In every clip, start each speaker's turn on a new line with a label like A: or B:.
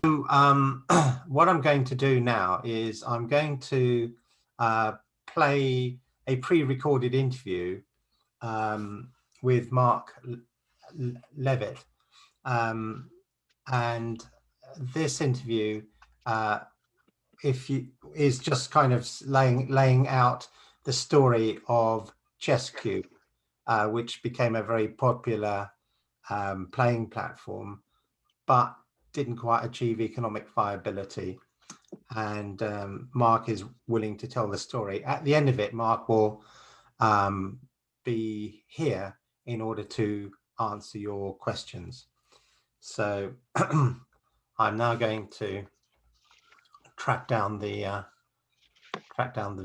A: What I'm going to do now is I'm going to play a pre-recorded interview with Mark Levitt. And this interview is just kind of laying out the story of ChessCube, which became a very popular playing platform, but didn't quite achieve economic viability. And Mark is willing to tell the story. At the end of it, Mark will be here in order to answer your questions. So I'm now going to track down the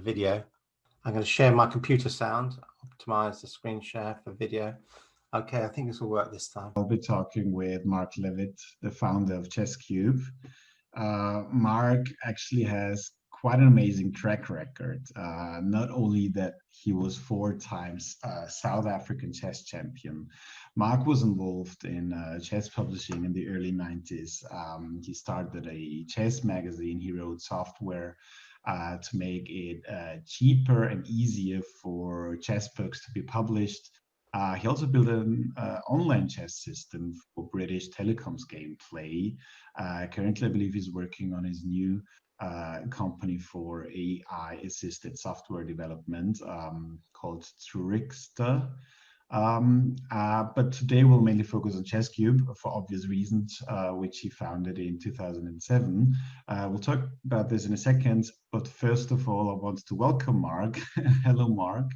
A: video. I'm going to share my computer sound, optimize the screen share for video. Okay, I think this will work this time.
B: I'll be talking with Mark Levitt, the founder of ChessCube. Mark actually has quite an amazing track record. Not only that he was 4 times South African chess champion. Mark was involved in chess publishing in the early 90s. He started a chess magazine. He wrote software to make it cheaper and easier for chess books to be published. He also built an online chess system for British telecoms gameplay. Currently, I believe he's working on his new company for AI-assisted software development called Trickster. But today we'll mainly focus on ChessCube for obvious reasons, which he founded in 2007. We'll talk about this in a second, but first of all, I want to welcome Mark. Hello, Mark.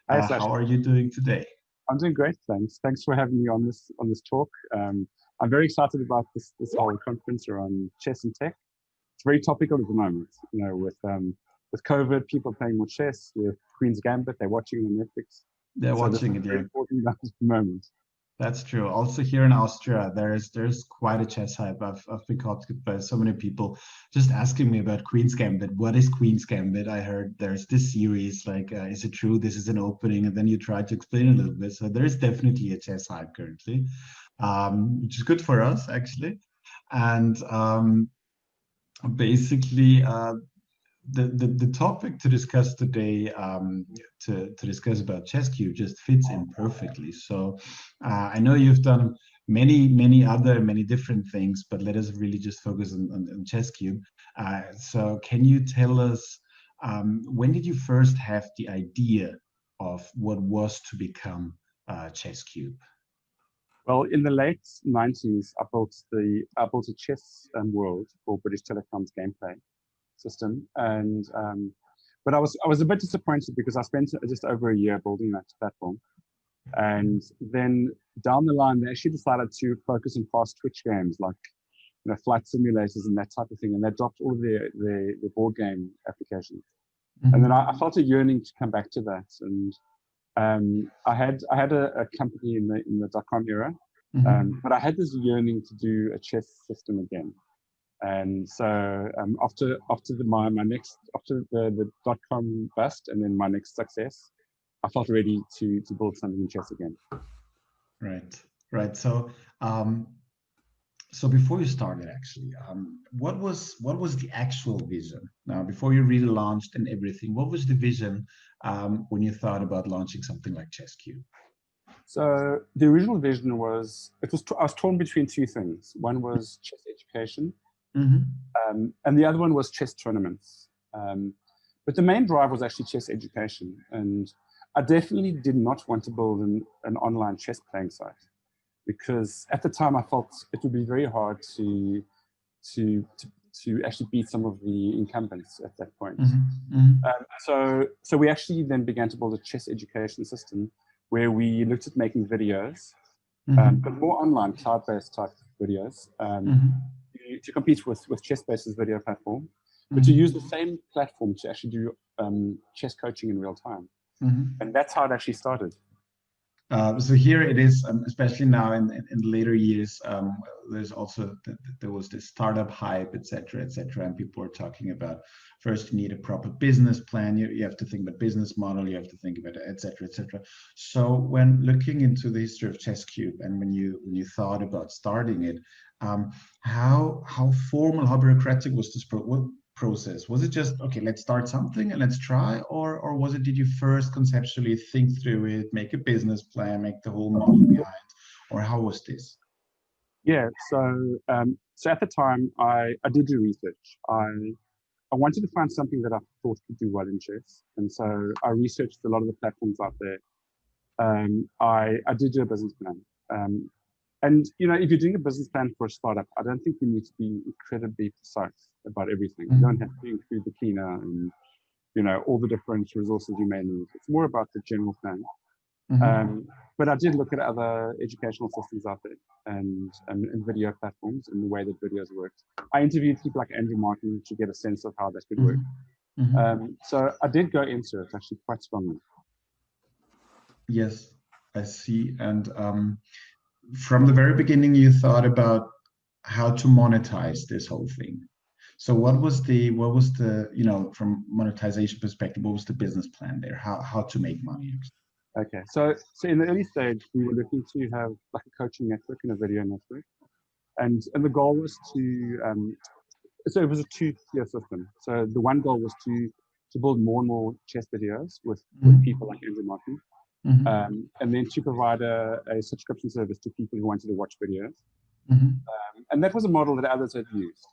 C: Hi,
B: how are you doing today?
C: I'm doing great, thanks. Thanks for having me on this talk. I'm very excited about this whole conference around chess and tech. It's very topical at the moment. You know, with COVID, people playing more chess. With Queen's Gambit, they're watching it on Netflix.
B: They're watching it.
C: Very important at the moment.
B: That's true. Also here in Austria, there's quite a chess hype. I've been contacted by so many people just asking me about Queen's Gambit. What is Queen's Gambit? I heard there's this series, like, is it true this is an opening? And then you try to explain a little bit. So there is definitely a chess hype currently, which is good for us, actually. And basically, the topic to discuss today, to discuss about ChessCube, just fits in perfectly. So I know you've done many different things, but let us really just focus on ChessCube. So can you tell us, when did you first have the idea of what was to become ChessCube?
C: Well, in the late 90s, I built a chess world for British Telecom's gameplay system, and but I was a bit disappointed because I spent just over a year building that platform, and then down the line they actually decided to focus on fast Twitch games like, you know, flight simulators and that type of thing, and they dropped all of their board game applications. Mm-hmm. And then I felt a yearning to come back to that, and I had a company in the .com era, mm-hmm. But I had this yearning to do a chess system again. And so after the .com bust and then my next success, I felt ready to build something in chess again.
B: Right. So so before you started, actually, what was the actual vision? Now, before you really launched and everything, what was the vision when you thought about launching something like ChessCube?
C: So the original vision was I was torn between 2 things. One was chess education. Mm-hmm. And the other one was chess tournaments. But the main drive was actually chess education. And I definitely did not want to build an online chess playing site, because at the time I felt it would be very hard to actually beat some of the incumbents at that point. Mm-hmm. Mm-hmm. So we actually then began to build a chess education system where we looked at making videos, mm-hmm. But more online, cloud-based type videos. Mm-hmm. To compete with ChessBase's video platform, but mm-hmm. to use the same platform to actually do chess coaching in real time. Mm-hmm. And that's how it actually started.
B: So here it is, especially now in later years. There's also there was this startup hype, etc., etc., and people are talking about first you need a proper business plan. You have to think about business model. You have to think about etc., etc. So when looking into the history of ChessCube and when you thought about starting it, how formal, how bureaucratic was this process? Was it just, okay, let's start something and let's try, or was it, did you first conceptually think through it, make a business plan, make the whole model behind, or how was this?
C: Yeah, so at the time I did do research. I wanted to find something that I thought could do well in chess, and so I researched a lot of the platforms out there. I did do a business plan. And if you're doing a business plan for a startup, I don't think you need to be incredibly precise about everything. You don't have to include the cleaner and all the different resources you may need. It's more about the general plan. But I did look at other educational systems out there and video platforms and the way that videos worked. I interviewed people like Andrew Martin to get a sense of how that could work. So I did go into it actually quite strongly.
B: Yes, I see. And from the very beginning, you thought about how to monetize this whole thing. So what was the from monetization perspective, what was the business plan there? How to make money?
C: Okay, so in the early stage, we were looking to have like a coaching network and a video network, and the goal was to so it was a two-tier system. So the one goal was to build more and more chess videos with people like Andrew Martin, and then to provide a subscription service to people who wanted to watch videos. And that was a model that others had used.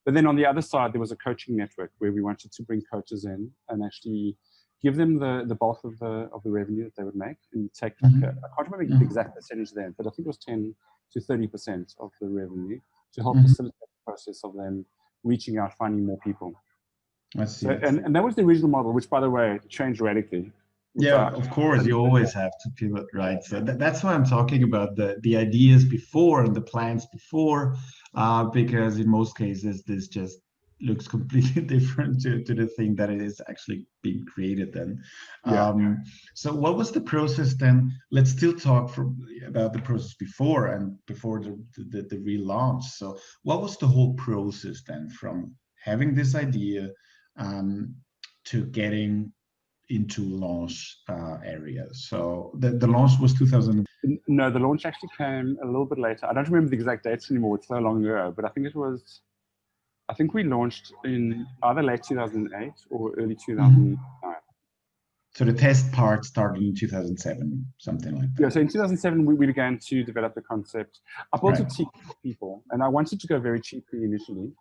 C: But then on the other side, there was a coaching network where we wanted to bring coaches in and actually give them the bulk of the revenue that they would make and take I can't remember the exact percentage then, but I think it was 10 to 30% of the revenue to help facilitate the process of them reaching out, finding more people.
B: I see.
C: So, and that was the original model, which, by the way, changed radically.
B: Yeah, of course, you always have to pivot, right? So that's why I'm talking about the ideas before and the plans before, because in most cases, this just looks completely different to the thing that it is actually being created then. So what was the process then? Let's still talk about the process before and before the relaunch. So what was the whole process then from having this idea to getting into launch area? So the launch was 2000.
C: No, the launch actually came a little bit later. I don't remember the exact dates anymore. It's so long ago, but I think we launched in either late 2008 or early 2009.
B: So the test part started in 2007, something like that.
C: Yeah, so in 2007, we began to develop the concept. I built a team of people, and I wanted to go very cheaply initially.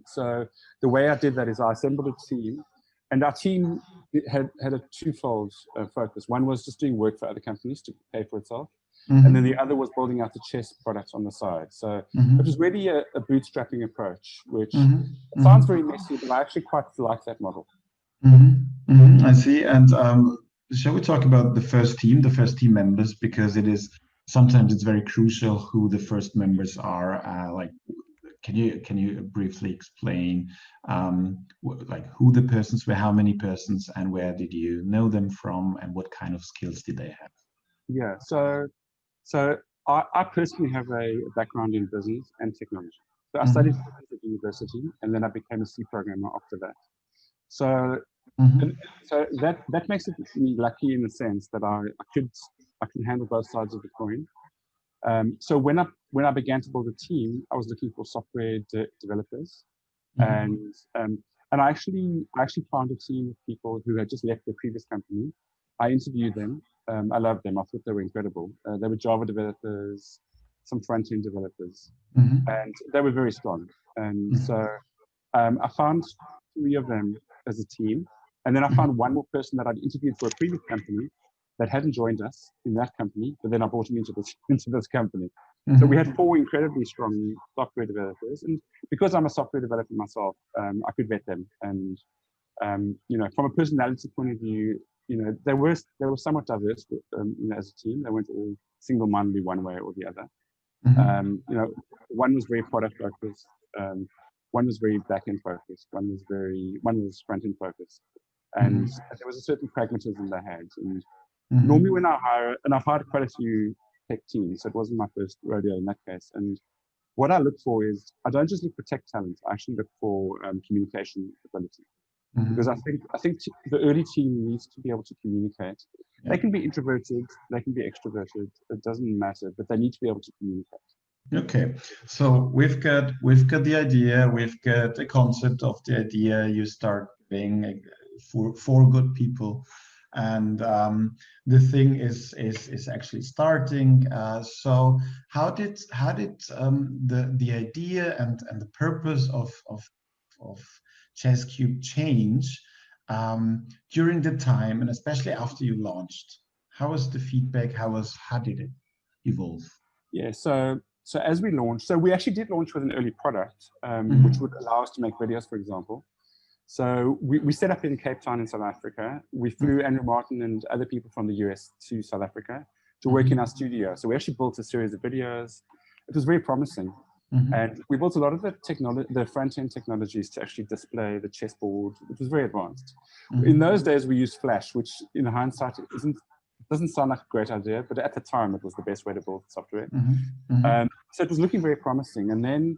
C: So the way I did that is I assembled a team, and our team had a twofold focus. One was just doing work for other companies to pay for itself, and then the other was building out the chess products on the side. So it was really a bootstrapping approach, which sounds very messy, but I actually quite like that model.
B: I see. And shall we talk about the first team members, because sometimes it's very crucial who the first members are. Like, can you briefly explain like who the persons were, how many persons, and where did you know them from, and what kind of skills did they have?
C: Yeah, so I personally have a background in business and technology. So I studied at university, and then I became a C programmer after that. So that makes me lucky in the sense that I can handle both sides of the coin. So when I began to build a team, I was looking for software developers, and I actually found a team of people who had just left their previous company. I interviewed them. I loved them. I thought they were incredible. They were Java developers, some front-end developers, and they were very strong. And so I found 3 of them as a team. And then I found one more person that I'd interviewed for a previous company that hadn't joined us in that company, but then I brought him into this company. So we had 4 incredibly strong software developers. And because I'm a software developer myself, I could vet them. And, from a personality point of view, they were somewhat diverse, as a team. They weren't all single-mindedly one way or the other. One was very product focused. One was very back-end focused. One was front-end focused. And there was a certain pragmatism they had. Normally when I hire, and I've hired quite a few tech teams, so it wasn't my first rodeo in that case. And what I look for is, I don't just look for tech talent, I actually look for communication ability. Because I think the early team needs to be able to communicate.
B: Yeah.
C: They can be introverted, they can be extroverted, it doesn't matter, but they need to be able to communicate.
B: Okay, so we've got the idea, we've got the concept of the idea. You start being four good people, and the thing is actually starting. So how did the idea and the purpose of ChessCube change during the time, and especially after you launched? How was the feedback? How did it evolve?
C: Yeah, so as we launched, so we actually did launch with an early product, which would allow us to make videos, for example. So we set up in Cape Town in South Africa. We flew Andrew Martin and other people from the US to South Africa to work in our studio. So we actually built a series of videos. It was very promising. And we built a lot of the front-end technologies to actually display the chessboard. It was very advanced. In those days, we used Flash, which in hindsight doesn't sound like a great idea, but at the time, it was the best way to build software. So it was looking very promising. And then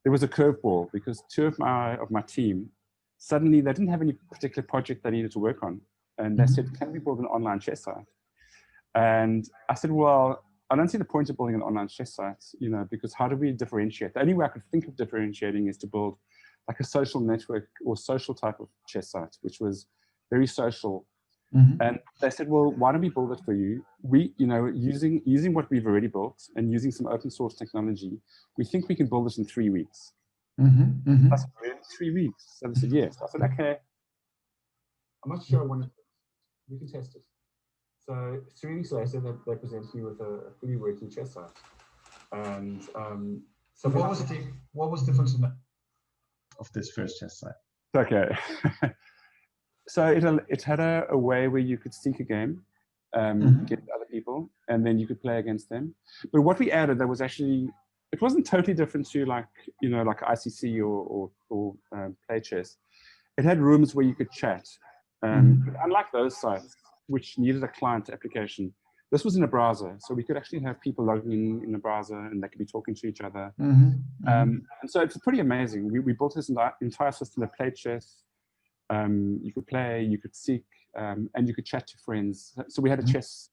C: there was a curveball, because two of my team, suddenly they didn't have any particular project they needed to work on. And they said, can we build an online chess site? And I said, well, I don't see the point of building an online chess site, because how do we differentiate? The only way I could think of differentiating is to build like a social network or social type of chess site, which was very social. And they said, well, why don't we build it for you? We, using what we've already built and using some open source technology, we think we can build this in 3 weeks. I said, really? 3 weeks? So they said, yes. I said, okay. I'm not sure I want to, we can test it. So 3 weeks later, they present me with a fully working chess site. And
B: so what was the function of this first chess site?
C: Okay. So it had a way where you could seek a game, get other people, and then you could play against them. But what we added, that was actually, it wasn't totally different to like ICC or play chess. It had rooms where you could chat. But unlike those sites, which needed a client application, this was in a browser. So we could actually have people logging in a browser and they could be talking to each other. And so it's pretty amazing. We built this entire system that played chess. You could play, you could seek, and you could chat to friends. So we had a chess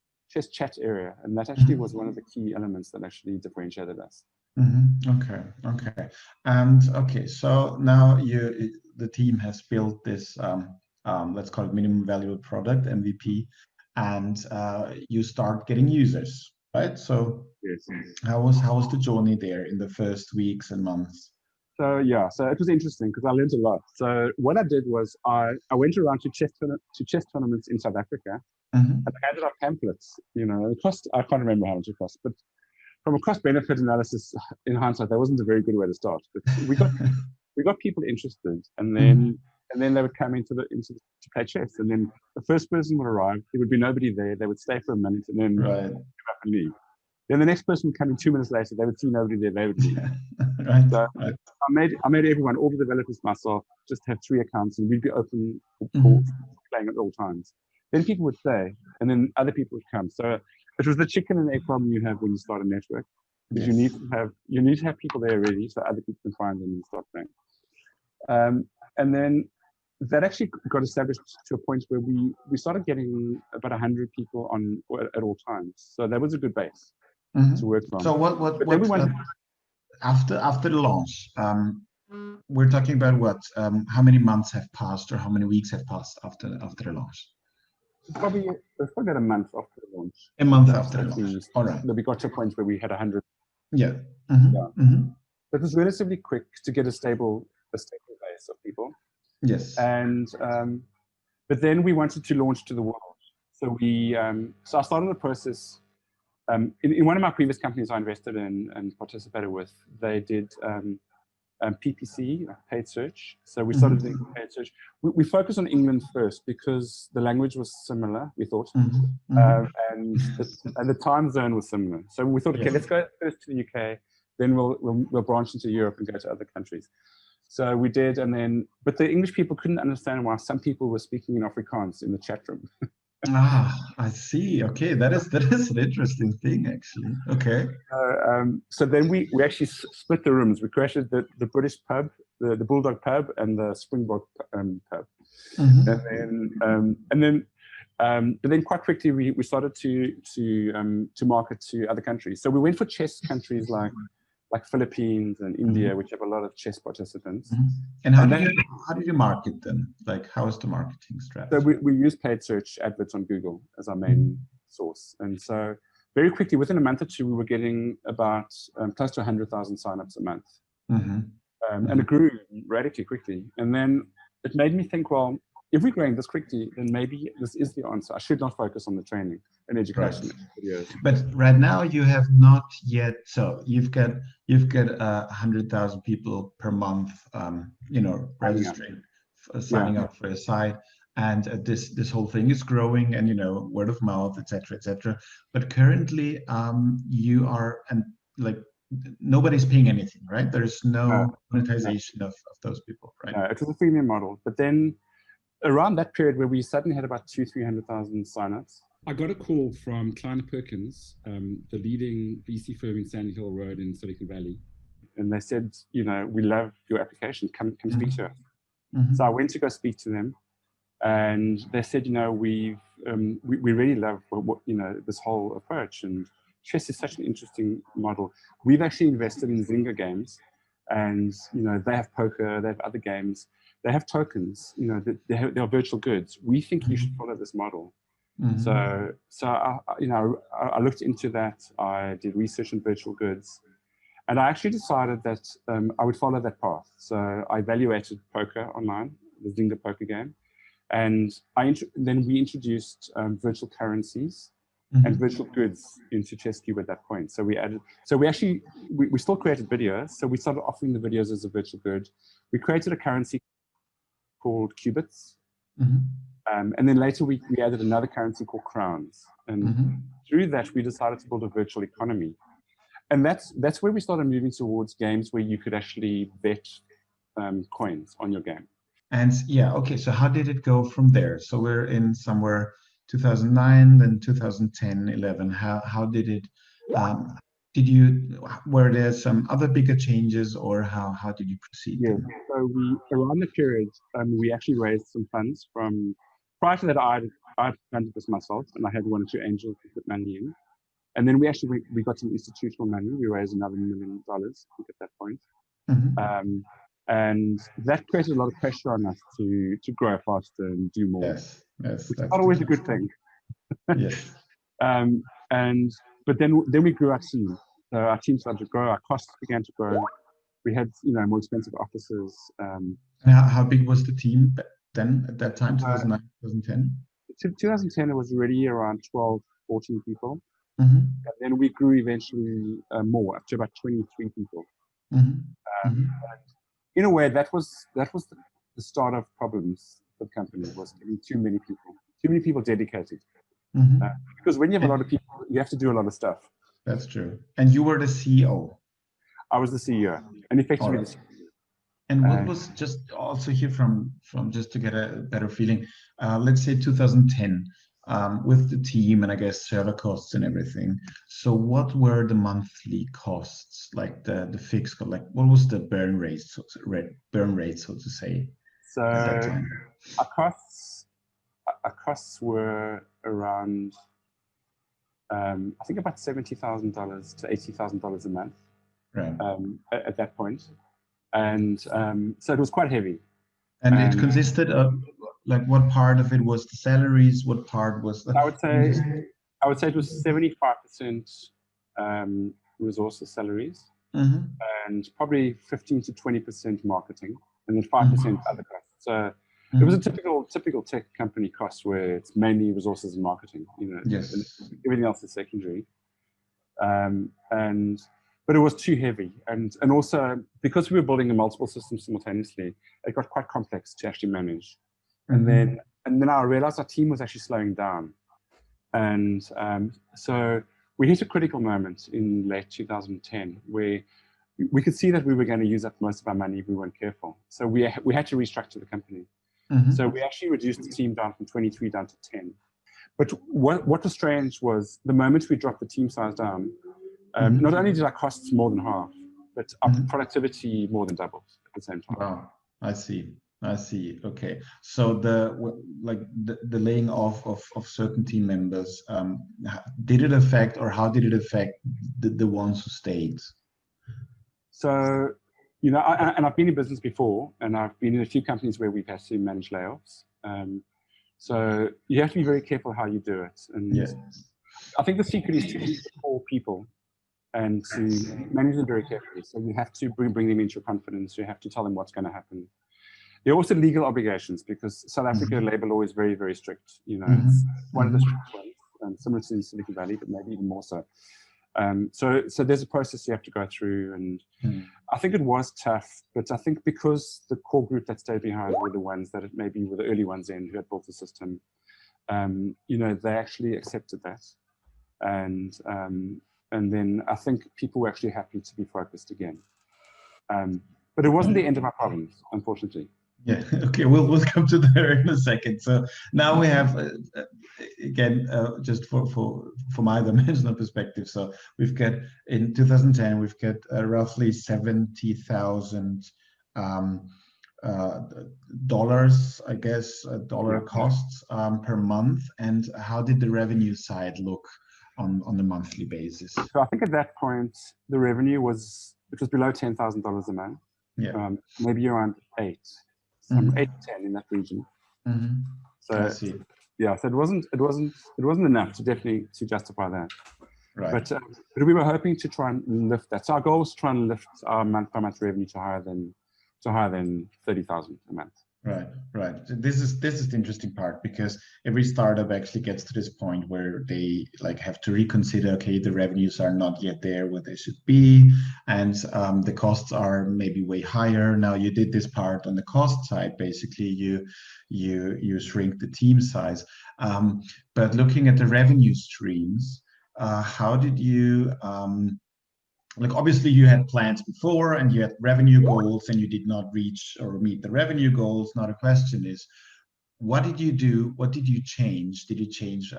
C: chat area, and that actually was one of the key elements that actually differentiated us.
B: Okay. And okay, so now the team has built this, let's call it minimum valuable product, MVP, and you start getting users, right? So
C: yes.
B: How was the journey there in the first weeks and months?
C: So yeah, so it was interesting because I learned a lot. So what I did was I went around to chess tournaments in South Africa, and I handed out pamphlets. It cost, I can't remember how much it cost, but from a cost-benefit analysis, in hindsight, that wasn't a very good way to start. But we got people interested, and then they would come to play chess, and then the first person would arrive. There would be nobody there. They would stay for a minute, and then give up and leave. Then the next person would come in 2 minutes later. They would see nobody there. They would leave. So I made everyone, all the developers, myself, just have 3 accounts, and we'd be open for playing at all times. Then people would stay, and then other people would come. So it was the chicken and egg problem you have when you start a network, because you need to have people there already, so other people can find them and start playing. And then that actually got established to a point where we started getting about 100 people on at all times. So that was a good base to work from.
B: So what after the launch, we're talking about what? How many months have passed, or how many weeks have passed after the launch?
C: It's probably about a month after the launch.
B: A month after the launch. All right.
C: We got to a point where we had 100.
B: Yeah.
C: It was relatively quick to get a stable base of people.
B: Yes.
C: And but then we wanted to launch to the world. So I started the process. In one of my previous companies I invested in and participated with, they did PPC, paid search. So we started doing paid search. We focused on England first because the language was similar, we thought, and the time zone was similar. So we thought, okay, let's go first to the UK, then we'll branch into Europe and go to other countries. So we did, but the English people couldn't understand why some people were speaking in Afrikaans in the chat room.
B: I see. Okay, that is an interesting thing, actually. Okay.
C: So then we actually split the rooms. We created the British pub, the Bulldog pub, and the Springbok pub. But then quite quickly we started to market to other countries. So we went for chess countries like Philippines and India, which have a lot of chess participants.
B: And how did you market them? Like, how is the marketing strategy?
C: So we use paid search adverts on Google as our main source. And so very quickly, within a month or two, we were getting about close to 100,000 signups a month. And it grew radically quickly. And then it made me think, well, if we're growing this quickly, then maybe this is the answer. I should not focus on the training and education videos.
B: But right now you have not yet. So you've got 100,000 people per month, registering, signing up for a site, and this whole thing is growing, and word of mouth, etc., etc. But currently, you are nobody's paying anything, right? There's no monetization of those people, right?
C: No, it was a freemium model, but then around that period where we suddenly had about 200,000-300,000 signups, I got a call from Kleiner Perkins, the leading VC firm in Sandy Hill Road in Silicon Valley. And they said, we love your application, come speak to us. So I went to go speak to them, and they said, we really love this whole approach, and chess is such an interesting model. We've actually invested in Zynga games, and they have poker, they have other games, they have tokens, they are virtual goods. We think you should follow this model. So I looked into that. I did research on virtual goods, and I actually decided that I would follow that path. So I evaluated poker online, the Zynga poker game, and then we introduced virtual currencies and virtual goods into ChessCube at that point. So we still created videos. So we started offering the videos as a virtual good. We created a currency called qubits. And then later we added another currency called crowns. And through that, we decided to build a virtual economy. And that's where we started moving towards games where you could actually bet coins on your game.
B: And okay, so how did it go from there? So we're in somewhere 2009, then 2010, 11. How did it, were there some other bigger changes, or how did you proceed?
C: Yeah, so around the period, we actually raised some funds from, prior to that I'd funded this myself, and I had one or two angels to put money in. And then we got some institutional money. We raised another $1 million, I think, at that point. And that created a lot of pressure on us to grow faster and do more.
B: Yes,
C: which is not always a good thing.
B: Yes.
C: But then we grew our team. So our team started to grow. Our costs began to grow. We had more expensive offices.
B: And how big was the team then at that time, 2009, 2010?
C: 2010, it was already around 12, 14 people. And then we grew eventually more, up to about 23 people. In a way, that was the start of problems for the company, was getting too many people dedicated. Because when you have a lot of people, you have to do a lot of stuff.
B: That's true. And you were the CEO.
C: I was the CEO, and effectively the CEO.
B: And what was, just also here from just to get a better feeling, let's say 2010, with the team and I guess server costs and everything. So what were the monthly costs, like the fixed cost, like what was the burn rate, so to say,
C: so
B: at that time?
C: Our costs were around, I think about $70,000 to $80,000 a month,
B: right?
C: At that point. And so it was quite heavy.
B: And it consisted of, like, what part of it was the salaries? What part was the...
C: I would say it was 75% resources, salaries, and probably 15 to 20% marketing, and then 5% other costs. So it was a typical tech company cost where it's mainly resources and marketing.
B: Yes.
C: And everything else is secondary. But it was too heavy, and also because we were building multiple systems simultaneously, it got quite complex to actually manage. And then I realized our team was actually slowing down, and so we hit a critical moment in late 2010 where we could see that we were going to use up most of our money if we weren't careful. So we had to restructure the company. So we actually reduced the team down from 23 down to 10. But what was strange was the moment we dropped the team size down, not only did our costs more than half, but our productivity more than doubled at the same time.
B: Wow, I see. I see. Okay, so the laying off of certain team members, did it affect, or how did it affect the ones who stayed?
C: So, you know, I've been in business before, and I've been in a few companies where we've had to manage layoffs. So you have to be very careful how you do it. And
B: Yeah.
C: I think the secret is to call people and to manage them very carefully. So you have to bring them into your confidence. You have to tell them what's going to happen. There are also legal obligations, because South Africa labor law is very, very strict. You know, it's one of the strict ones, similar to Silicon Valley, but maybe even more so. So there's a process you have to go through, and I think it was tough, but I think because the core group that stayed behind were the ones that maybe were the early ones in who had built the system, you know, they actually accepted that, and then I think people were actually happy to be focused again. But it wasn't the end of our problems, unfortunately.
B: Yeah. Okay. We'll come to there in a second. So now we have again, just for my dimensional perspective. So we've got in 2010 we've got roughly $70,000 dollars, I guess, dollar costs per month. And how did the revenue side look on the monthly basis?
C: So I think at that point the revenue was below $10,000 a month.
B: Yeah.
C: Maybe around 8. 8 to 10 in that region. So
B: I see.
C: Yeah, so it wasn't enough to justify that.
B: Right.
C: But we were hoping to try and lift that. So our goal was to try and lift our month-by-month revenue to higher than 30,000 a month.
B: Right. This is the interesting part, because every startup actually gets to this point where they have to reconsider, okay, the revenues are not yet there where they should be, and the costs are maybe way higher. Now you did this part on the cost side, basically you shrink the team size, but looking at the revenue streams, how did you obviously you had plans before and you had revenue goals and you did not reach or meet the revenue goals. Now the question is, what did you do? What did you change? Did you change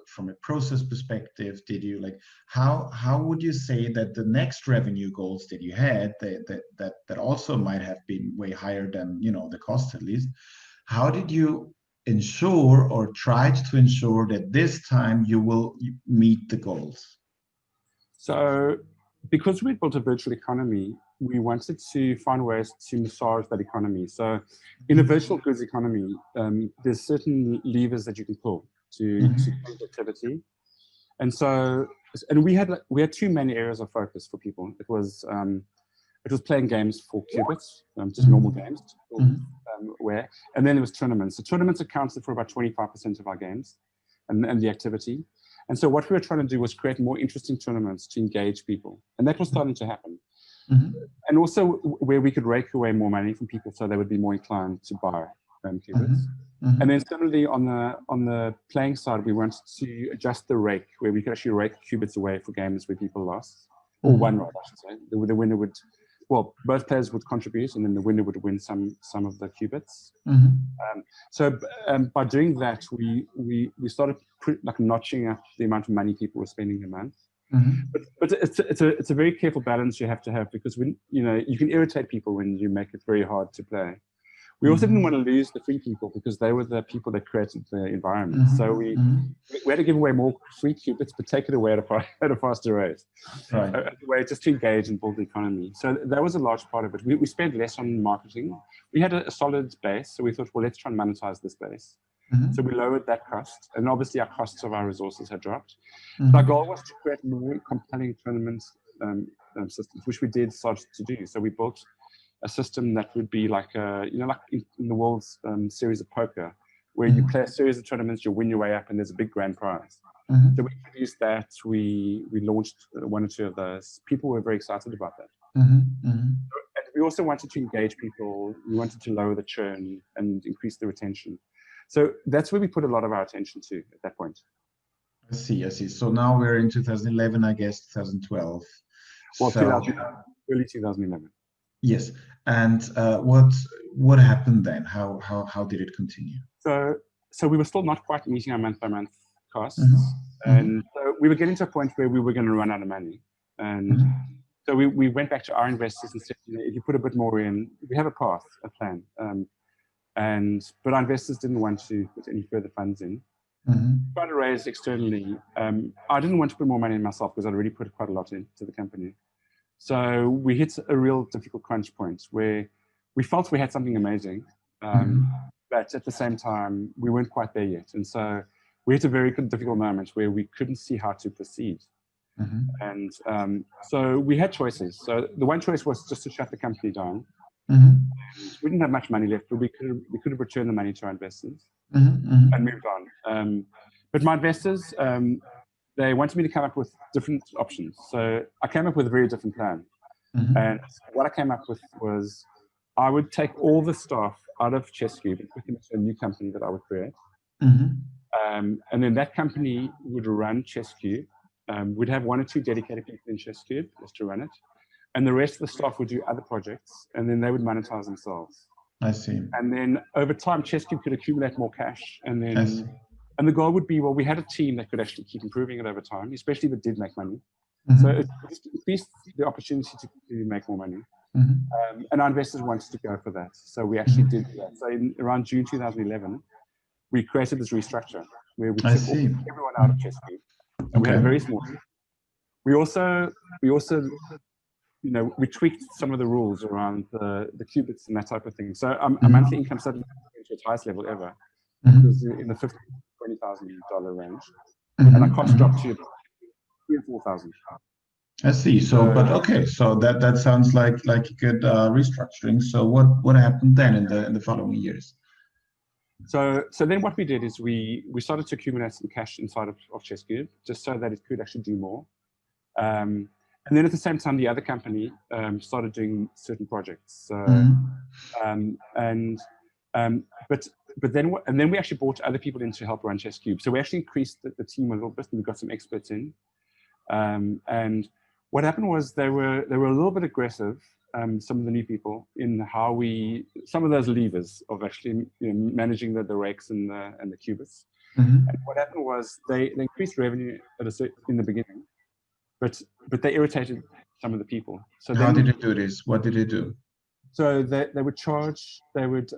B: from a process perspective? Did you how would you say that the next revenue goals that you had that also might have been way higher than, you know, the cost at least, how did you ensure or tried to ensure that this time you will meet the goals?
C: So because we built a virtual economy, we wanted to find ways to massage that economy. So in a virtual goods economy, there's certain levers that you can pull to change activity. And so, we had two main areas of focus for people. It was playing games for qubits, just normal games, and then there was tournaments. So tournaments accounted for about 25% of our games and the activity. And so what we were trying to do was create more interesting tournaments to engage people. And that was starting to happen. And also where we could rake away more money from people so they would be more inclined to buy qubits. And then similarly on the playing side, we wanted to adjust the rake, where we could actually rake qubits away for games where people lost, or won, rather, I should say. The winner would, well, both players would contribute, and then the winner would win some of the qubits. So by doing that, we started notching up the amount of money people were spending a month. But it's a very careful balance you have to have, because you can irritate people when you make it very hard to play. We also didn't want to lose the free people, because they were the people that created the environment. So we had to give away more free qubits, but take it away at a faster rate.
B: Right.
C: A way just to engage and build the economy. So that was a large part of it. We spent less on marketing. We had a solid base, so we thought, well, let's try and monetize this base. So we lowered that cost, and obviously our costs of our resources had dropped. But our goal was to create more compelling tournament systems, which we did start to do. So we built a system that would be like in the world's series of poker, where you play a series of tournaments, you win your way up, and there's a big grand prize. So we introduced that. We launched 1 or 2 of those. People were very excited about that. And we also wanted to engage people. We wanted to lower the churn and increase the retention. So that's where we put a lot of our attention to at that point.
B: I see. So now we're in 2011, I guess, 2012.
C: Well, early 2011.
B: Yes. And what happened then? How did it continue?
C: So we were still not quite meeting our month-by-month costs. And so we were getting to a point where we were going to run out of money. And so we went back to our investors and said, you know, if you put a bit more in, we have a path, a plan. But our investors didn't want to put any further funds in. Tried to raise externally. I didn't want to put more money in myself because I'd already put quite a lot into the company. So we hit a real difficult crunch point where we felt we had something amazing, but at the same time, we weren't quite there yet. And so we hit a very difficult moment where we couldn't see how to proceed. And so we had choices. So the one choice was just to shut the company down. We didn't have much money left, but we could have returned the money to our investors and moved on. But my investors, they wanted me to come up with different options. So I came up with a very different plan. And what I came up with was I would take all the staff out of ChessCube and put them into a new company that I would create. And then that company would run ChessCube. We'd have 1 or 2 dedicated people in ChessCube just to run it. And the rest of the staff would do other projects, and then they would monetize themselves.
B: I see.
C: And then over time, ChessCube could accumulate more cash. And then, and the goal would be, well, we had a team that could actually keep improving it over time, especially if it did make money. So it increased the opportunity to make more money. And our investors wanted to go for that. So we actually did that. So around June 2011, we created this restructure where we took everyone out of ChessCube. And we had a very small team. We also, you know, we tweaked some of the rules around the qubits and that type of thing. So our monthly income suddenly went to its highest level ever. It was in the $15,000 to $20,000 range. And our cost dropped to $3,000 or $4,000.
B: I see. So, but okay. So that sounds like a good restructuring. So what happened then in the following years?
C: So then what we did is we started to accumulate some cash inside of ChessCube just so that it could actually do more. And then at the same time, the other company started doing certain projects. But then we actually brought other people in to help run ChessCube. So we actually increased the team a little bit, and we got some experts in. And what happened was they were a little bit aggressive. Some of the new people in how some of those levers of actually managing the rakes and the qubits. And what happened was they increased revenue in the beginning. But they irritated some of the people. So
B: how did you do this? What did you do?
C: So they would charge. They would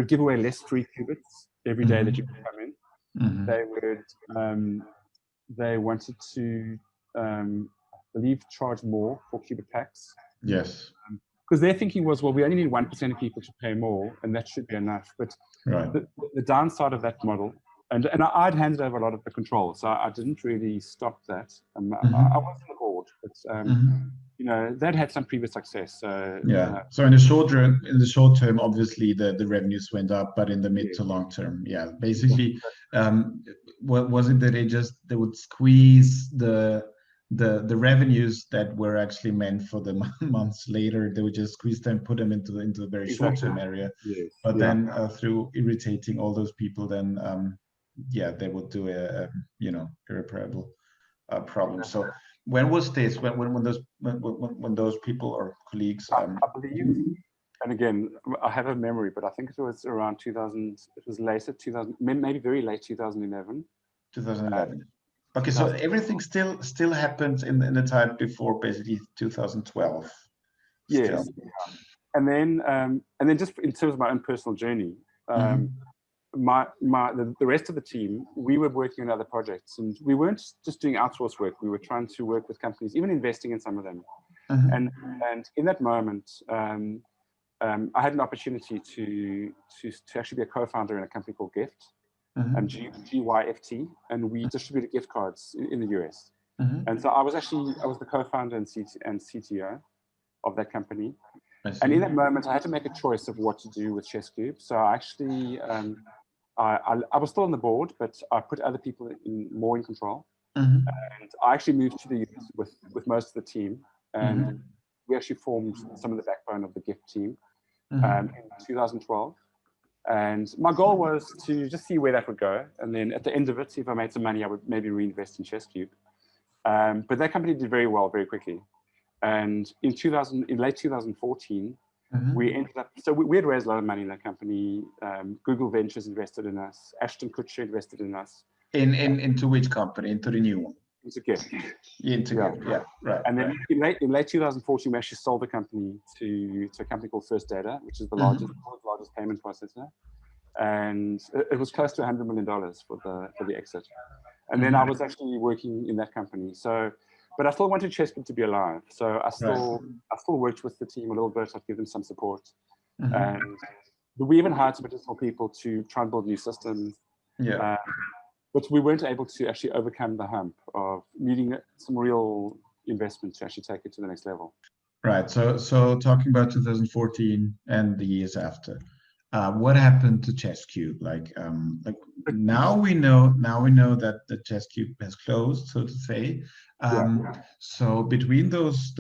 C: give away less free qubits every day that you could come in. They would. They wanted to, I believe, charge more for qubit packs.
B: Yes.
C: Because their thinking was, well, we only need 1% of people to pay more, and that should be enough. But the downside of that model. And I'd handed over a lot of the control, so I didn't really stop that. I was on the board, but you know, that had some previous success. So
B: so in the short term, obviously the revenues went up, but in the mid to long term, basically, what was it that they would squeeze the revenues that were actually meant for the months later? They would just squeeze them, put them into a very short term area. But then through irritating all those people, then they would do a irreparable problem. So when was this? When those people or colleagues?
C: I believe, and again, I have a memory, but I think it was around 2000. It was later 2000, maybe very late 2011.
B: 2011. Okay, so everything still happened in the time before, basically 2012.
C: Yes, and then just in terms of my own personal journey. The rest of the team, we were working on other projects, and we weren't just doing outsource work. We were trying to work with companies, even investing in some of them. And in that moment, I had an opportunity to actually be a co-founder in a company called Gift, GYFT, and we distributed gift cards in the US. And so I was the co-founder and CTO of that company. And in that moment, I had to make a choice of what to do with ChessCube. So I actually, I was still on the board, but I put other people more in control. And I actually moved to the US with most of the team. And we actually formed some of the backbone of the Gift team in 2012. And my goal was to just see where that would go. And then at the end of it, if I made some money, I would maybe reinvest in ChessCube. But that company did very well very quickly. And in late 2014, we ended up, so we had raised a lot of money in that company. Google Ventures invested in us. Ashton Kutcher invested in us.
B: Into which company? Into the new one?
C: It's a gift.
B: Yeah, right.
C: And then in late 2014, we actually sold the company to a company called First Data, which is the largest payment processor, and it was close to $100 million for the exit. And then I was actually working in that company. So, but I still wanted ChessCube to be alive. So I still worked with the team a little bit. I'd give them some support, and we even hired some additional people to try and build new systems.
B: Yeah.
C: But we weren't able to actually overcome the hump of needing some real investment to actually take it to the next level.
B: Right. So talking about 2014 and the years after, what happened to ChessCube? Like now we know that the ChessCube has closed, so to say. So between those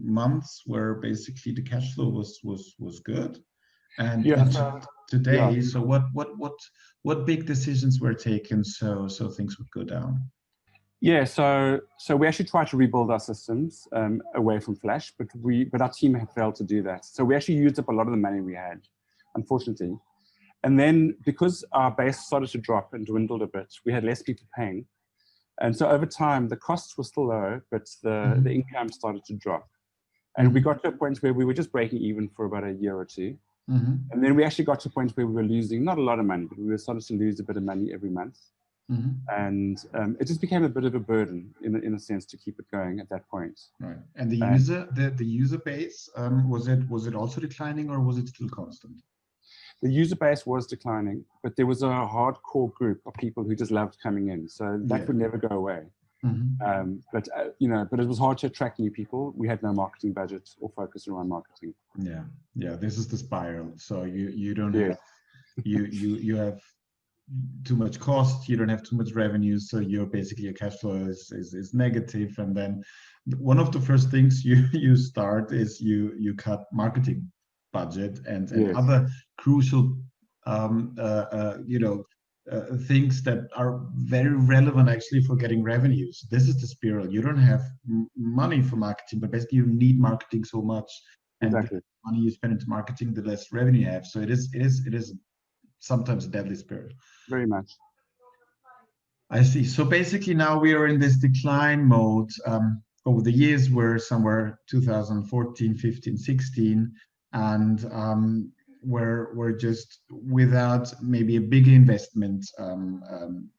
B: months where basically the cash flow was good, and today, so what big decisions were taken so things would go down?
C: Yeah, so we actually tried to rebuild our systems away from Flash, but our team had failed to do that. So we actually used up a lot of the money we had, unfortunately. And then because our base started to drop and dwindled a bit, we had less people paying. And so over time, the costs were still low, but the income started to drop. And we got to a point where we were just breaking even for about a year or two. And then we actually got to a point where we were losing, not a lot of money, but we were starting to lose a bit of money every month. And it just became a bit of a burden in a sense to keep it going at that point.
B: Right. And the user base, was it also declining, or was it still constant?
C: The user base was declining, but there was a hardcore group of people who just loved coming in. So that would never go away. But it was hard to attract new people. We had no marketing budget or focus around marketing.
B: Yeah. This is the spiral. So you don't have you have too much cost, you don't have too much revenue, so your cash flow is negative. And then one of the first things you start is you cut marketing budget and other crucial things that are very relevant actually for getting revenues. This is the spiral. You don't have money for marketing, but basically you need marketing so much, and the money you spend into marketing, the less revenue you have. So it is sometimes a deadly spiral.
C: Very much.
B: I see. So basically now we are in this decline mode. Over the years, we're somewhere 2014, 15, 16, and we're just without maybe a big investment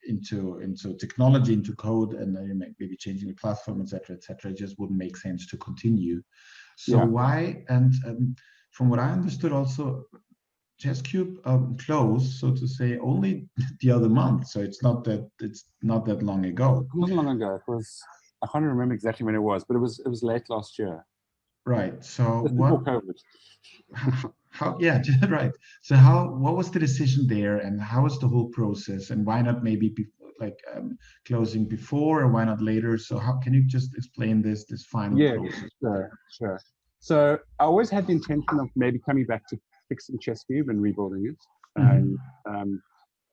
B: into technology, into code, and maybe changing the platform, etc., etc. It just wouldn't make sense to continue. So why? And from what I understood, also ChessCube closed, so to say, only the other month. So it's not that long ago.
C: It wasn't long ago. It was, I can't remember exactly when it was, but it was late last year.
B: Right. So
C: before COVID.
B: Right. So what was the decision there, and how was the whole process, and why not maybe closing before, or why not later? So how can you just explain this final process?
C: Sure. So I always had the intention of maybe coming back to fixing ChessCube and rebuilding it. And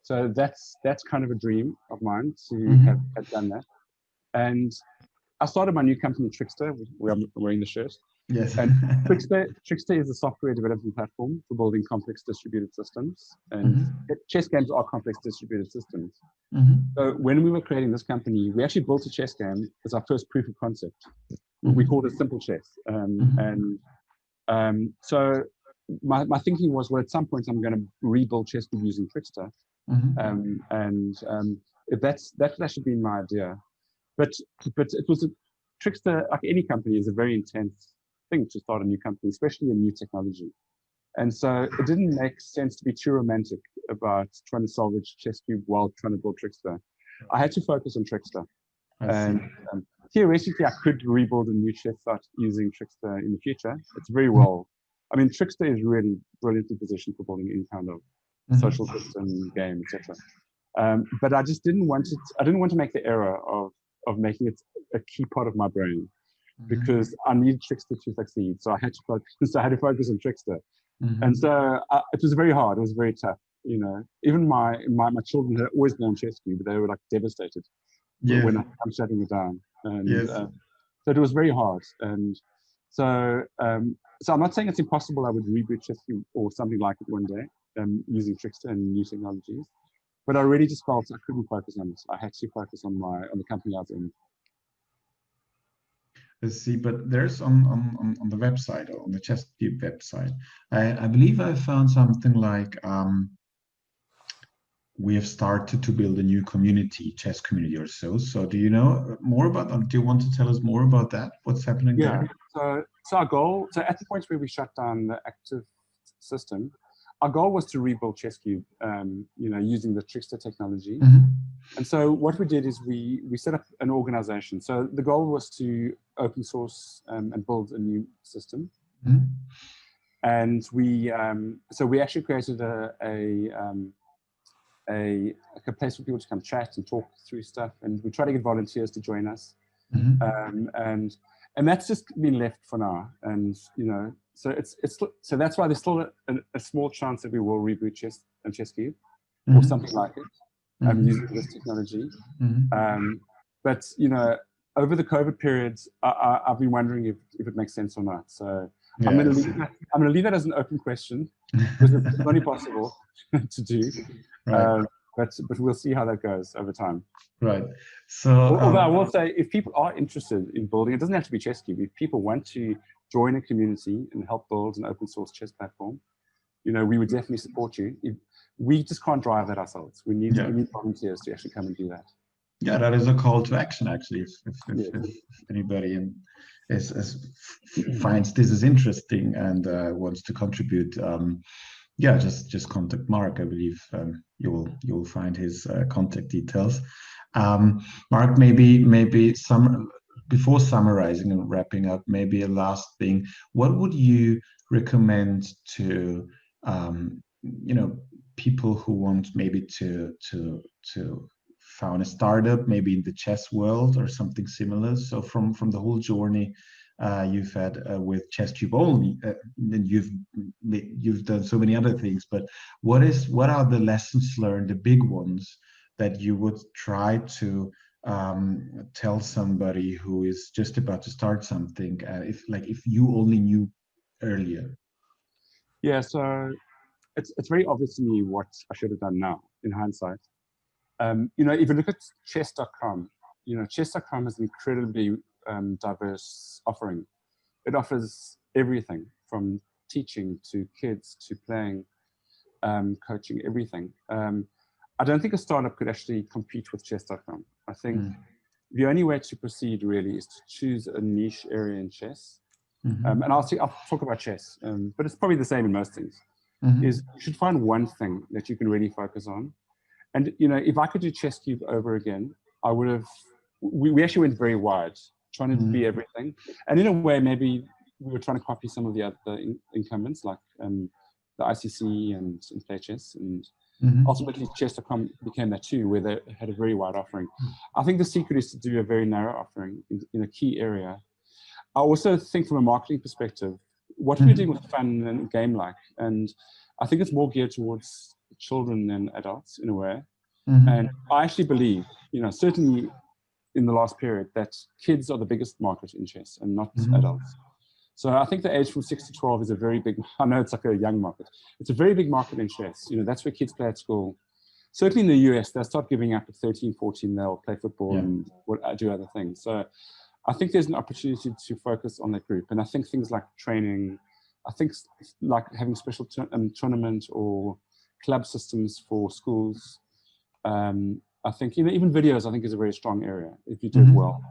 C: so that's kind of a dream of mine to have done that. And I started my new company, Trickster, where I'm wearing the shirt.
B: Yes.
C: And Trickster is a software development platform for building complex distributed systems. And chess games are complex distributed systems. So when we were creating this company, we actually built a chess game as our first proof of concept. We called it Simple Chess. So my thinking was, well, at some point I'm going to rebuild ChessCube using Trickster. That should be my idea. But it was Trickster, like any company, is a very intense thing to start a new company, especially a new technology. And so it didn't make sense to be too romantic about trying to salvage ChessCube while trying to build Trickster. I had to focus on Trickster. And theoretically, I could rebuild a new chess site using Trickster in the future. It's very well. I mean, Trickster is really brilliantly positioned for building any kind of social system, game, etc. But I just didn't want it. I didn't want to make the error of making it a key part of my brain, because I needed Trickster to succeed. So I had to focus on Trickster. And so it was very hard. It was very tough. You know, even my children had always known ChessCube, but they were like devastated when I'm shutting it down. And so it was very hard. And so I'm not saying it's impossible I would reboot ChessCube or something like it one day using Trickster and new technologies. but I really just felt I couldn't focus on it. I had to focus on the company I was in.
B: Let's see, but there's on the website, on the ChessCube website, I believe I found something like we have started to build a new community, chess community or so. So do you know more about that? Do you want to tell us more about that? What's happening there?
C: So our goal, so at the point where we shut down the active system, our goal was to rebuild ChessCube, using the Trickster technology. And so what we did is we set up an organization. So the goal was to open source and build a new system. And we actually created a place for people to come chat and talk through stuff, and we try to get volunteers to join us. And that's just been left for now. And so so that's why there's still a small chance that we will reboot ChessCube or something like it, using this technology. But over the COVID period, I've been wondering if it makes sense or not. So yeah, I'm going to leave that as an open question, because it's only possible to do. Right. But we'll see how that goes over time.
B: Right. So
C: although I will say, if people are interested in building, it doesn't have to be ChessCube. If people want to join a community and help build an open source chess platform, we would definitely support you. We just can't drive that ourselves. We need volunteers to actually come and do that. Yeah,
B: that is a call to action, actually. If anybody finds this is interesting and wants to contribute, just contact Mark. I believe you'll find his contact details. Mark, maybe before summarizing and wrapping up, maybe a last thing. What would you recommend to people who want maybe to found a startup, maybe in the chess world or something similar? So from the whole journey you've had with ChessCube only, and you've done so many other things, but what are the lessons learned, the big ones, that you would try to tell somebody who is just about to start something, if you only knew earlier?
C: Yeah, so it's very obvious to me what I should have done now in hindsight. If you look at chess.com, chess.com has an incredibly diverse offering. It offers everything from teaching to kids to playing, coaching, everything. I don't think a startup could actually compete with chess.com. I think the only way to proceed really is to choose a niche area in chess. And I'll talk about chess, but it's probably the same in most things. Is you should find one thing that you can really focus on. And if I could do ChessCube over again, I would have. We actually went very wide, trying to be everything. And in a way, maybe we were trying to copy some of the other incumbents, like the ICC and Play Chess, and ultimately chess.com became that too, where they had a very wide offering. I think the secret is to do a very narrow offering in a key area. I also think from a marketing perspective, what we're doing with fun and game-like, and I think it's more geared towards children than adults in a way. And I actually believe, certainly in the last period, that kids are the biggest market in chess and not adults. So I think the age from 6 to 12 is a very big, I know it's like a young market. It's a very big market in chess. That's where kids play at school. Certainly in the US, they'll start giving up at 13, 14, they'll play football and do other things. So I think there's an opportunity to focus on that group. And I think things like training, I think like having special tournament or club systems for schools. I think, even videos, I think is a very strong area if you do it well.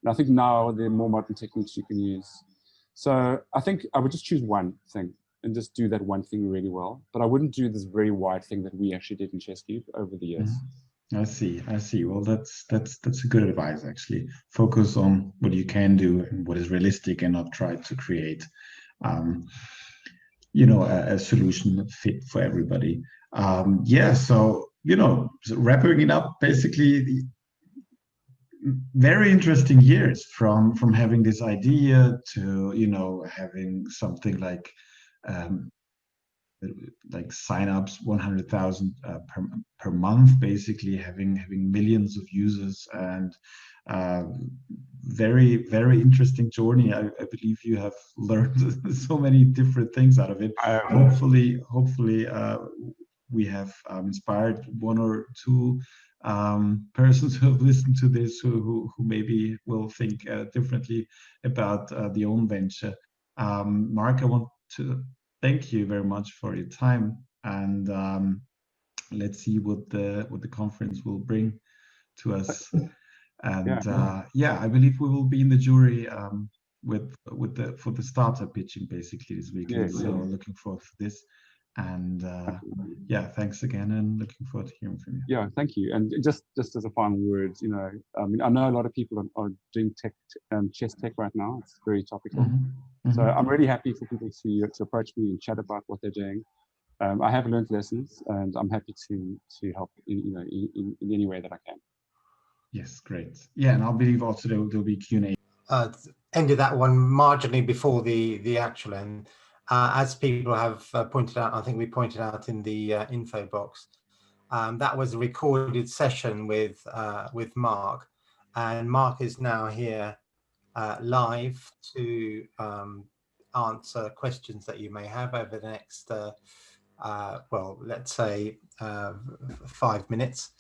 C: And I think now there are more modern techniques you can use. So I think I would just choose one thing and just do that one thing really well. But I wouldn't do this very wide thing that we actually did in ChessCube over the years.
B: I see. Well, that's a good advice, actually. Focus on what you can do and what is realistic, and not try to create, a solution that fit for everybody. So wrapping it up, basically, very interesting years from having this idea to having something like sign-ups 100,000 per month, basically having millions of users, and very, very interesting journey. I believe you have learned so many different things out of it. Hopefully we have inspired one or two persons who have listened to this who maybe will think differently about the own venture. Mark, I want to thank you very much for your time, and let's see what the conference will bring to us. And yeah, I believe we will be in the jury for the startup pitching basically this weekend. So looking forward to this. And yeah, thanks again, and looking forward to hearing from you.
C: Yeah, thank you. And just as a final word, you know, I mean, I know a lot of people are doing tech, chess tech right now. It's very topical. So I'm really happy for people to approach me and chat about what they're doing. I have learned lessons, and I'm happy to help in any way that I can.
B: Yes, great. Yeah, and I believe also there'll be Q&A.
A: Ended that one marginally before the actual end. As people have pointed out, I think we pointed out in the info box, that was a recorded session with Mark, and Mark is now here live to answer questions that you may have over the next, well, let's say 5 minutes.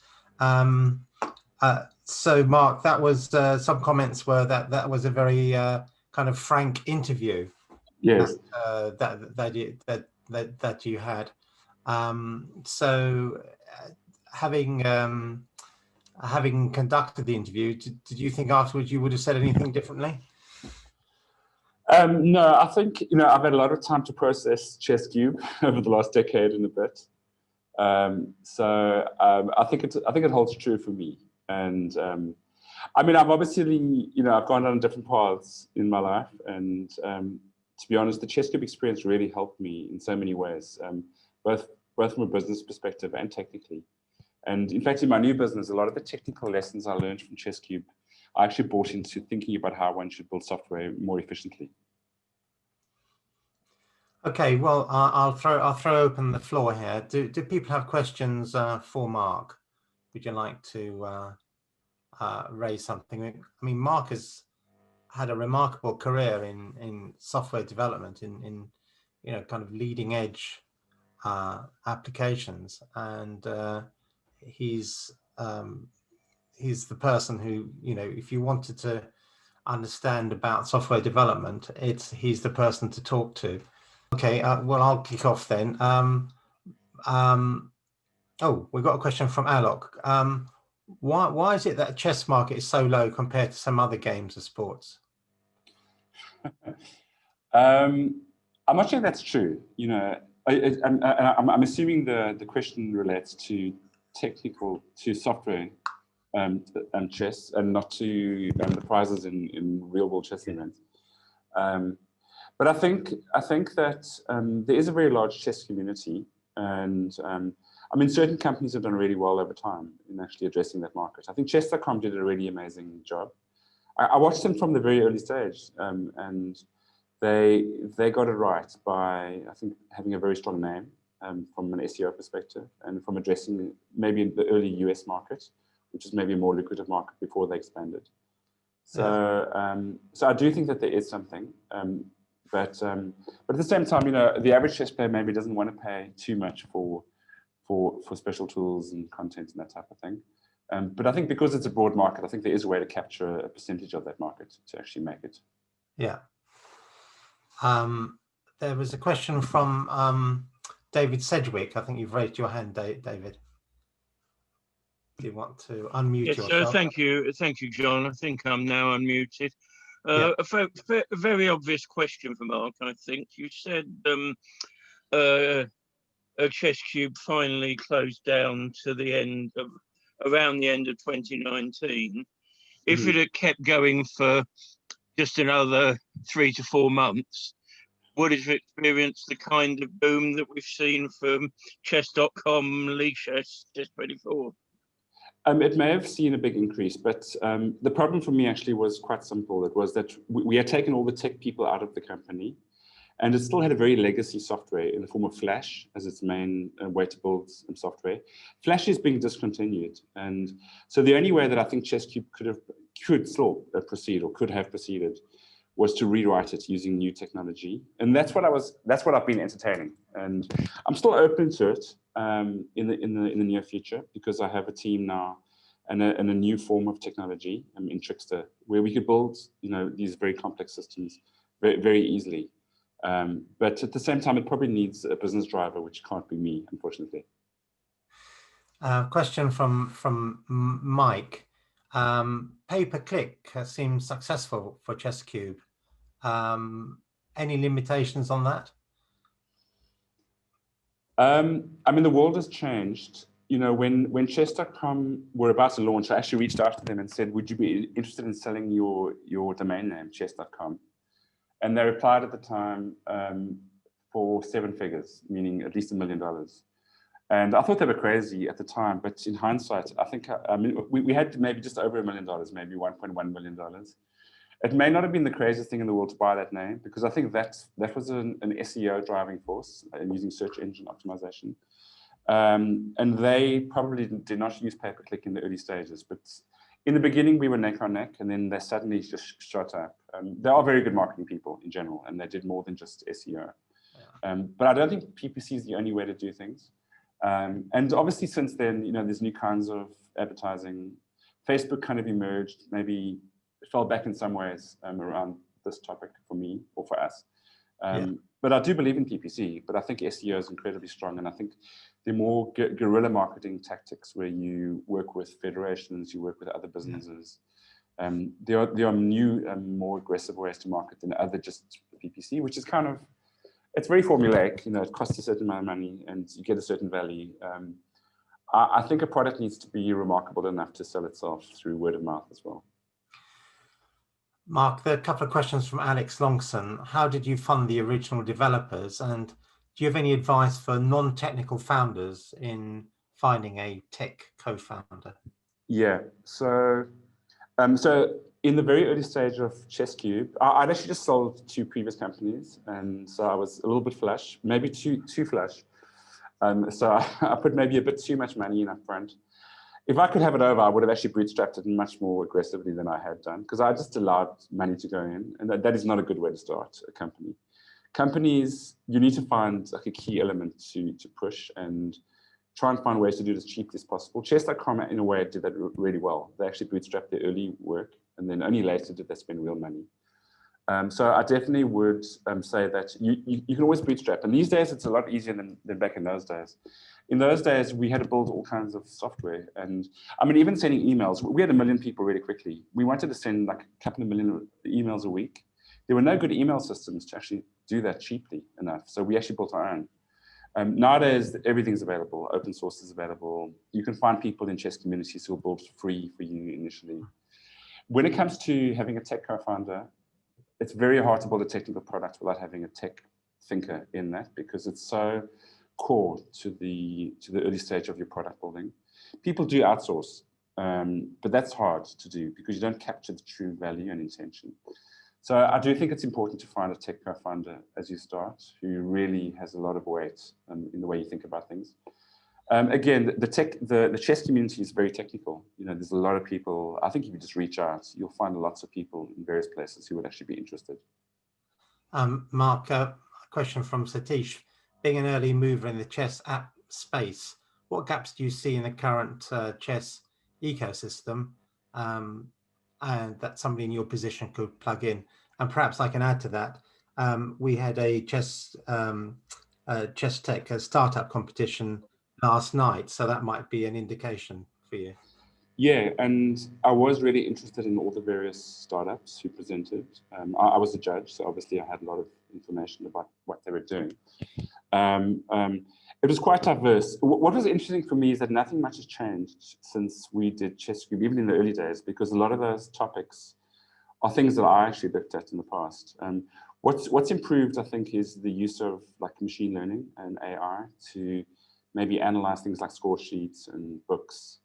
A: So Mark, that was some comments were that was a very kind of frank interview.
C: Yes.
A: That you had. So having conducted the interview, did you think afterwards you would have said anything differently?
C: No, I think, you know, I've had a lot of time to process ChessCube over the last decade and a bit. So I think it holds true for me. And I mean, I've obviously, you know, I've gone down different paths in my life, and to be honest, the ChessCube experience really helped me in so many ways, both from a business perspective and technically. And in fact, in my new business, a lot of the technical lessons I learned from ChessCube, I actually brought into thinking about how one should build software more efficiently.
A: Okay, well, I'll throw open the floor here. Do people have questions for Mark? Would you like to raise something? I mean, Mark has had a remarkable career in software development, in you know, kind of leading edge applications, and he's the person who, you know, if you wanted to understand about software development, he's the person to talk to. Okay, well, I'll kick off then. Oh, we've got a question from Alok. Why is it that chess market is so low compared to some other games or sports?
C: I'm not sure that's true. You know, I'm assuming the question relates to software chess, and not to the prizes in real world chess events. But I think that there is a very large chess community, and I mean, certain companies have done really well over time in actually addressing that market. I think Chess.com did a really amazing job. I watched them from the very early stage, and they got it right by, I think, having a very strong name from an SEO perspective, and from addressing maybe the early US market, which is maybe a more lucrative market before they expanded. So, so I do think that there is something, but at the same time, you know, the average chess player maybe doesn't want to pay too much for special tools and content and that type of thing. But I think because it's a broad market, I think there is a way to capture a percentage of that market to actually make it.
A: Yeah. There was a question from David Sedgwick. I think you've raised your hand, David. Do you want to unmute yourself?
D: Thank you, John. I think I'm now unmuted. A very obvious question for Mark, I think. You said ChessCube finally closed down to the end of, around the end of 2019. If it had kept going for just another 3 to 4 months, would it have experienced the kind of boom that we've seen from chess.com, League Chess, Chess24?
C: It may have seen a big increase, but the problem for me actually was quite simple. It was that we had taken all the tech people out of the company, and it still had a very legacy software in the form of Flash as its main way to build software. Flash is being discontinued, and so the only way that I think ChessCube could still proceed, or could have proceeded, was to rewrite it using new technology, and that's what I've been entertaining, and I'm still open to it. in the near future, because I have a team now and a new form of technology in Trickster, where we could build these very complex systems very, very easily. But at the same time, it probably needs a business driver, which can't be me, unfortunately.
A: Question from Mike. Pay-per-click seems successful for ChessCube. Any limitations on that?
C: I mean, the world has changed. When chess.com were about to launch, I actually reached out to them and said, would you be interested in selling your domain name, chess.com? And they replied at the time for 7 figures, meaning at least $1 million. And I thought they were crazy at the time, but in hindsight, I think we had maybe just over $1 million, maybe $1.1 million. It may not have been the craziest thing in the world to buy that name, because I think that was an SEO driving force using search engine optimization. And they probably did not use pay-per-click in the early stages, but in the beginning we were neck on neck, and then they suddenly just shot up. They are very good marketing people in general, and they did more than just SEO. But I don't think PPC is the only way to do things. And obviously since then, there's new kinds of advertising. Facebook kind of emerged, maybe fell back in some ways around this topic for me or for us. But I do believe in PPC, but I think SEO is incredibly strong. And I think the more guerrilla marketing tactics, where you work with federations, you work with other businesses, there are new and more aggressive ways to market than other just PPC, which is kind of, it's very formulaic. It costs a certain amount of money and you get a certain value. I think a product needs to be remarkable enough to sell itself through word of mouth as well.
A: Mark, there are a couple of questions from Alex Longson. How did you fund the original developers? And do you have any advice for non-technical founders in finding a tech co-founder?
C: Yeah, so in the very early stage of ChessCube, I'd actually just sold 2 previous companies. And so I was a little bit flush, maybe too flush. So I put maybe a bit too much money in up front. If I could have it over, I would have actually bootstrapped it much more aggressively than I had done, because I just allowed money to go in, and that is not a good way to start a company. Companies, you need to find like a key element to push and try and find ways to do it as cheaply as possible. Chess.com, in a way, did that really well. They actually bootstrapped their early work, and then only later did they spend real money. So I definitely would say that you can always bootstrap. And these days, it's a lot easier than back in those days. In those days, we had to build all kinds of software. And I mean, even sending emails, we had 1 million people really quickly. We wanted to send like a couple of million emails a week. There were no good email systems to actually do that cheaply enough. So we actually built our own. Nowadays, everything's available. Open source is available. You can find people in chess communities who will build free for you initially. When it comes to having a tech co-founder, it's very hard to build a technical product without having a tech thinker in that, because it's so core to the early stage of your product building. People do outsource, but that's hard to do because you don't capture the true value and intention. So I do think it's important to find a tech co-founder as you start, who really has a lot of weight in the way you think about things. Again, the chess community is very technical. There's a lot of people. I think if you just reach out, you'll find lots of people in various places who would actually be interested.
A: Mark, a question from Satish. Being an early mover in the chess app space, what gaps do you see in the current chess ecosystem? And that somebody in your position could plug in. And perhaps I can add to that. We had a chess tech startup competition last night, so that might be an indication for you.
C: Yeah, and I was really interested in all the various startups who presented. I was a judge, so obviously I had a lot of information about what they were doing. It was quite diverse. What was interesting for me is that nothing much has changed since we did ChessCube, even in the early days, because a lot of those topics are things that I actually looked at in the past. What's improved, I think, is the use of like machine learning and AI to maybe analyze things like score sheets and books.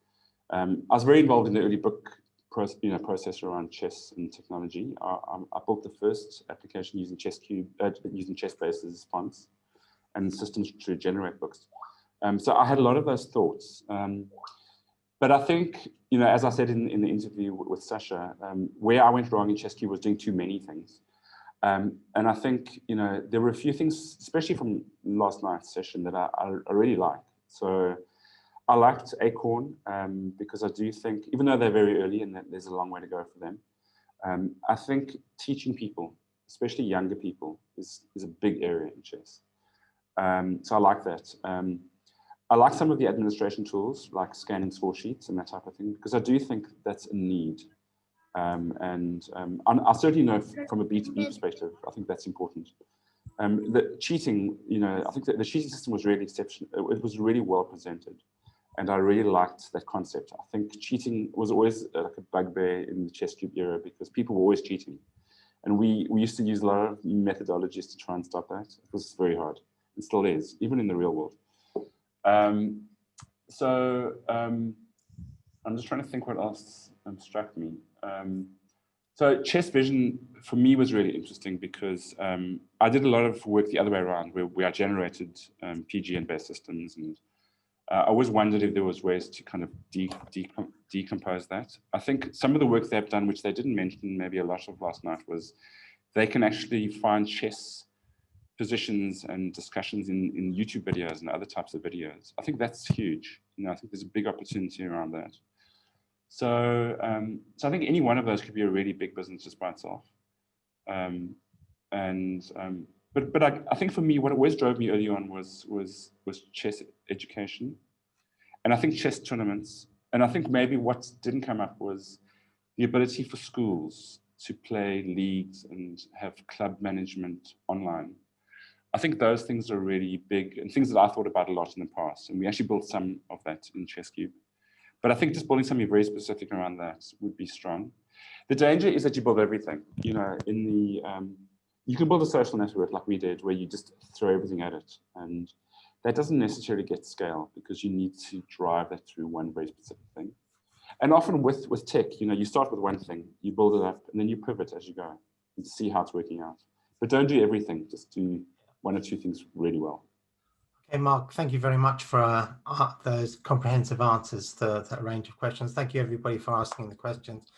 C: I was very involved in the early book process around chess and technology. I built the first application using ChessCube, using ChessBase's fonts and systems to generate books. So I had a lot of those thoughts. But I think, as I said in the interview with Sasha, where I went wrong in ChessCube was doing too many things. And I think, there were a few things, especially from last night's session, that I really liked. So I liked Acorn because I do think, even though they're very early and that there's a long way to go for them, I think teaching people, especially younger people, is a big area in chess. So I like that. I like some of the administration tools, like scanning score sheets and that type of thing, because I do think that's a need. I certainly know from a B2B perspective, I think that's important. The cheating, you know, I think that the cheating system was really exceptional. It was really well presented. And I really liked that concept. I think cheating was always like a bugbear in the ChessCube era because people were always cheating. And we used to use a lot of methodologies to try and stop that. It was very hard. It still is, even in the real world. I'm just trying to think what else struck me. So Chess Vision for me was really interesting because I did a lot of work the other way around where I generated PGN-based systems, and I always wondered if there was ways to kind of decompose that. I think some of the work they've done, which they didn't mention maybe a lot of last night, was they can actually find chess positions and discussions in YouTube videos and other types of videos. I think that's huge. You know, I think there's a big opportunity around that. So, so I think any one of those could be a really big business just by itself. But I think for me, what always drove me early on was chess education, and I think chess tournaments. And I think maybe what didn't come up was the ability for schools to play leagues and have club management online. I think those things are really big and things that I thought about a lot in the past. And we actually built some of that in ChessCube. But I think just building something very specific around that would be strong. The danger is that you build everything. You know, in the you can build a social network like we did, where you just throw everything at it, and that doesn't necessarily get scale because you need to drive that through one very specific thing. And often with tech, you know, you start with one thing, you build it up, and then you pivot as you go and see how it's working out. But don't do everything; just do one or two things really well.
A: Okay, Mark, thank you very much for those comprehensive answers to that range of questions. Thank you, everybody, for asking the questions.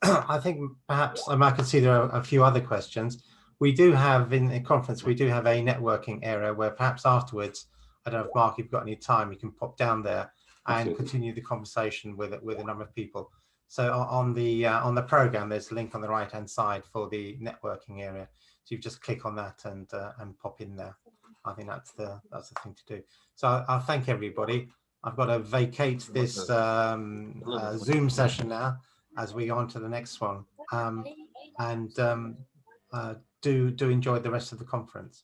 A: I think perhaps I can see there are a few other questions. We do have in the conference, we do have a networking area where perhaps afterwards, I don't know if Mark, you've got any time, you can pop down there and continue the conversation with a number of people. So on the program, there's a link on the right-hand side for the networking area. So you just click on that and pop in there. I think that's the thing to do. So I'll thank everybody. I've got to vacate this Zoom session now as we go on to the next one. Do enjoy the rest of the conference.